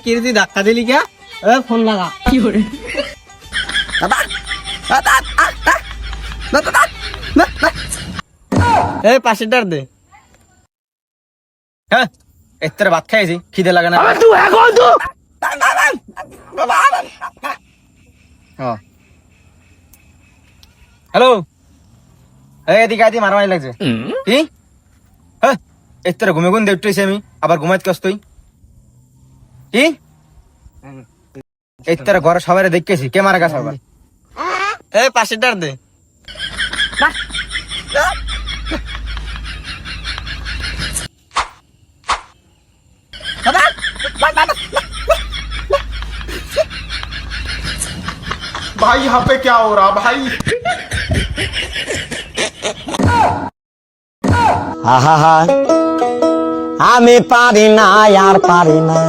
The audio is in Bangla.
কি রে তুই ধাক্কা দিলি কে? ফোন লাগা। কি করে? পাশেরটার দে। হ্যাঁ এর ভাত খাইছি, খিদে লাগে না। তুই এখন তো হ্যালো, এদিকে আদি মারামারি লাগছে। কি? হ্যাঁ এর ঘুমে ঘুম দেখতেছি আমি, আবার ঘুমাইতে কাস তুই কি? এই তোরা ঘরে সবাই দেখতেছি, কে মারা গেছে আবার? পাশেরটার দে। भाई यहाँ पे क्या हो रहा भाई? আমি পারি না আর পারি না।